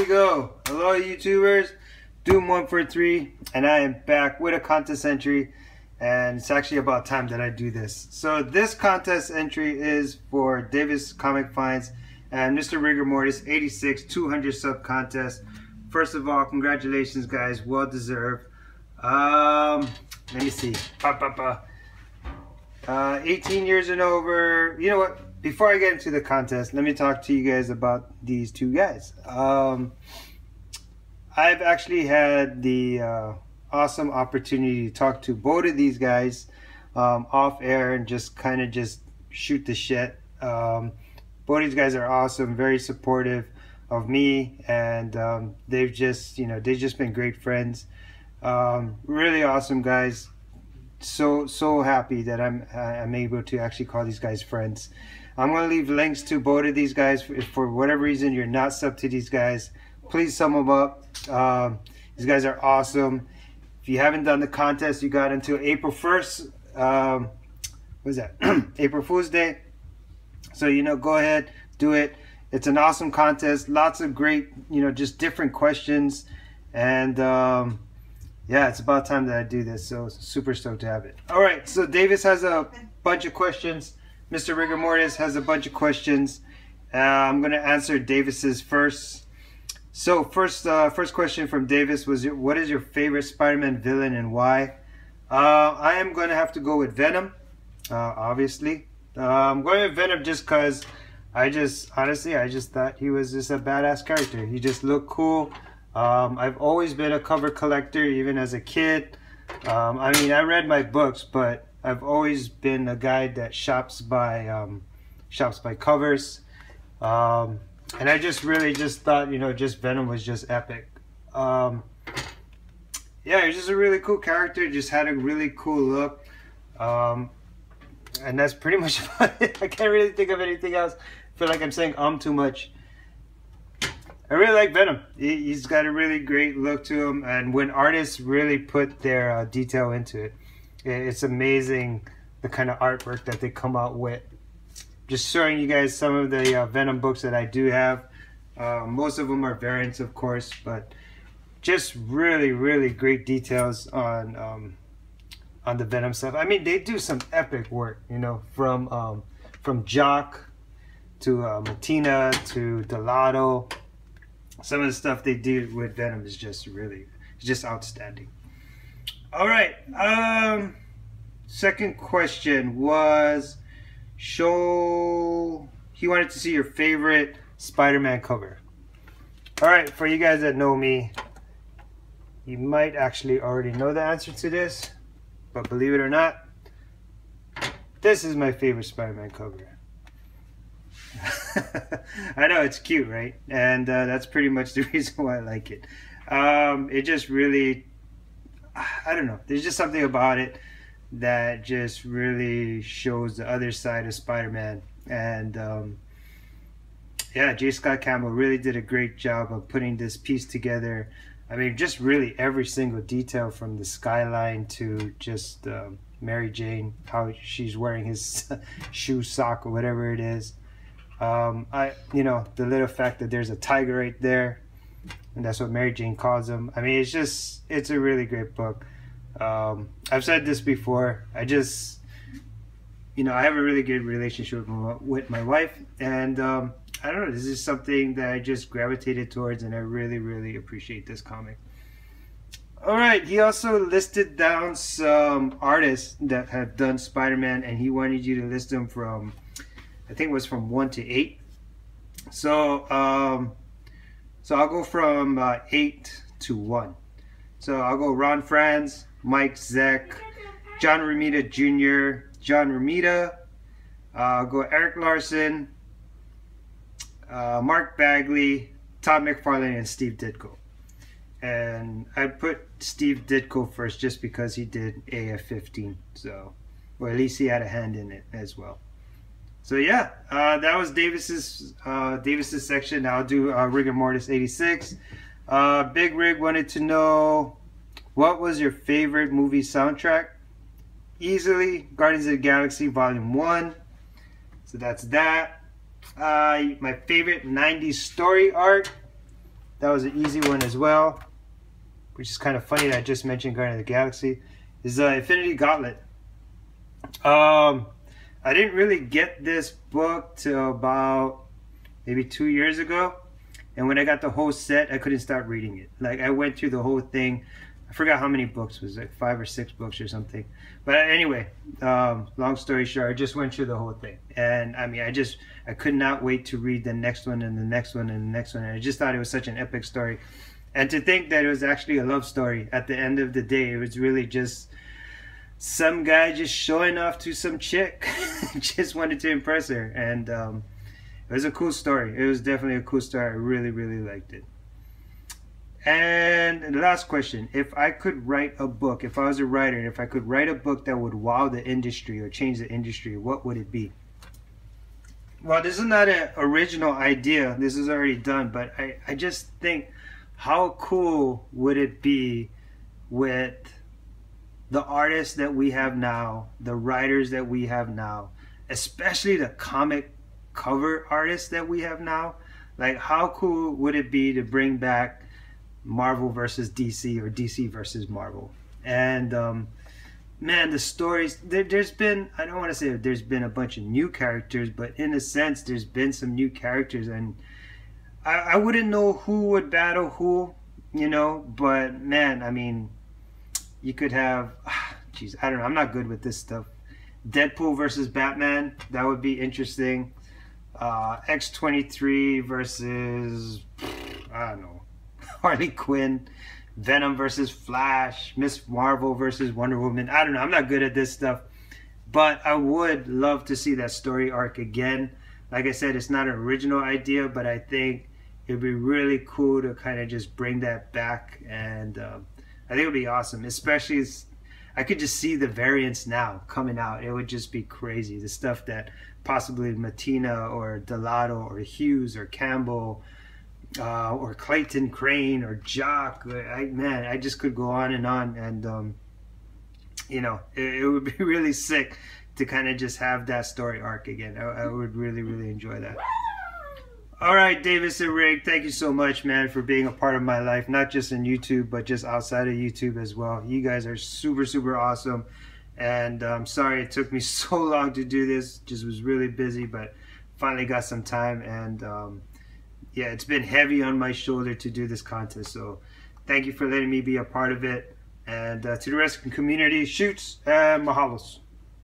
go. Hello YouTubers, Doom143, and I am back with a contest entry, and it's actually about time that I do this. So this contest entry is for Davis Comic Finds and Mr. Rigor Mortis 86 200 sub contest. First of all, congratulations guys, well deserved. Let me see. 18 years and over. You know what? Before I get into the contest, let me talk to you guys about these two guys. I've actually had the awesome opportunity to talk to both of these guys off air and just kind of just shoot the shit. Both of these guys are awesome, very supportive of me, and they've just, they've just been great friends. Really awesome guys. So happy that I'm able to actually call these guys friends. I'm going to leave links to both of these guys. If for whatever reason you're not sub to these guys, please sum them up. These guys are awesome. If you haven't done the contest, you got until April 1st. What is that? April Fool's Day. So, go ahead, do it. It's an awesome contest. Lots of great, just different questions. And yeah, it's about time that I do this. So super stoked to have it. All right, so Davis has a bunch of questions. Mr. Rigor Mortis has a bunch of questions. I'm going to answer Davis's first. So first question from Davis was, what is your favorite Spider-Man villain and why? I am going to have to go with Venom, obviously. I'm going with Venom just because I just thought he was just a badass character. He just looked cool. I've always been a cover collector, even as a kid. I mean, I read my books, but I've always been a guy that shops by covers. And I just really just thought, just Venom was just epic. Yeah, he's just a really cool character. Just had a really cool look. And that's pretty much about it. I can't really think of anything else. I feel like I'm saying too much. I really like Venom. He's got a really great look to him, and when artists really put their detail into it, it's amazing the kind of artwork that they come out with. Just showing you guys some of the Venom books that I do have. Most of them are variants, of course, but just really great details on the Venom stuff. I mean, they do some epic work, from Jock to Matina to Delato. Some of the stuff they do with Venom is just outstanding. All right. Second question was, he wanted to see your favorite Spider-Man cover. All right, for you guys that know me, you might actually already know the answer to this, but believe it or not, this is my favorite Spider-Man cover. I know, it's cute, right? And that's pretty much the reason why I like it. It just really, I don't know, there's just something about it that just really shows the other side of Spider-Man. And yeah, J. Scott Campbell really did a great job of putting this piece together. I mean, just really every single detail, from the skyline to just Mary Jane, how she's wearing his shoe sock or whatever it is. The little fact that there's a tiger right there, and that's what Mary Jane calls him. I mean, it's a really great book. I've said this before. I just, I have a really good relationship with my wife, and I don't know, this is something that I just gravitated towards, and I really appreciate this comic. All right, he also listed down some artists that have done Spider-Man, and he wanted you to list them from, I think it was from 1 to 8. So I'll go from 8 to 1. So I'll go Ron Franz, Mike Zeck, John Romita Jr., John Romita. I'll go Eric Larson, Mark Bagley, Todd McFarlane, and Steve Ditko. And I put Steve Ditko first just because he did AF-15. So, or at least he had a hand in it as well. So yeah, that was Davis's section. Now I'll do Rigor Mortis 86. Big Rig wanted to know, what was your favorite movie soundtrack? Easily Guardians of the Galaxy Volume 1. So that's that. My favorite 90s story art. that was an easy one as well, which is kind of funny that I just mentioned Guardians of the Galaxy, is Infinity Gauntlet. I didn't really get this book till about maybe 2 years ago, and when I got the whole set, I couldn't stop reading it. Like, I went through the whole thing. I forgot how many books it was, like 5 or 6 books or something. But anyway, long story short, I just went through the whole thing, and I mean, I could not wait to read the next one and the next one and the next one, and I just thought it was such an epic story. And to think that it was actually a love story at the end of the day, it was really just some guy just showing off to some chick, just wanted to impress her, and it was a cool story. It was definitely a cool story. I really, really liked it. And the last question, if I could write a book, if I was a writer, and if I could write a book that would wow the industry or change the industry, what would it be? Well, this is not an original idea. This is already done, but I just think, how cool would it be with the artists that we have now, the writers that we have now, especially the comic cover artists that we have now? Like, how cool would it be to bring back Marvel versus DC or DC versus Marvel? And man, the stories, there's been, I don't want to say there's been a bunch of new characters, but in a sense there's been some new characters, and I wouldn't know who would battle who, you know, but man, I mean, you could have, geez, I don't know, I'm not good with this stuff. Deadpool versus Batman, that would be interesting. X-23 versus, I don't know, Harley Quinn. Venom versus Flash. Miss Marvel versus Wonder Woman. I don't know, I'm not good at this stuff, but I would love to see that story arc again. Like I said, it's not an original idea, but I think it'd be really cool to kind of just bring that back, and I think it would be awesome. Especially, I could just see the variants now coming out. It would just be crazy. The stuff that possibly Matina or Delato or Hughes or Campbell or Clayton Crane or Jock. Man, I just could go on, and you know, it would be really sick to kind of just have that story arc again. I would really, really enjoy that. All right, Davis and Rick, thank you so much, man, for being a part of my life, not just in YouTube, but just outside of YouTube as well. You guys are super, super awesome. And I'm sorry it took me so long to do this. Just was really busy, but finally got some time. And yeah, it's been heavy on my shoulder to do this contest. So thank you for letting me be a part of it. And to the rest of the community, shoots and mahalos.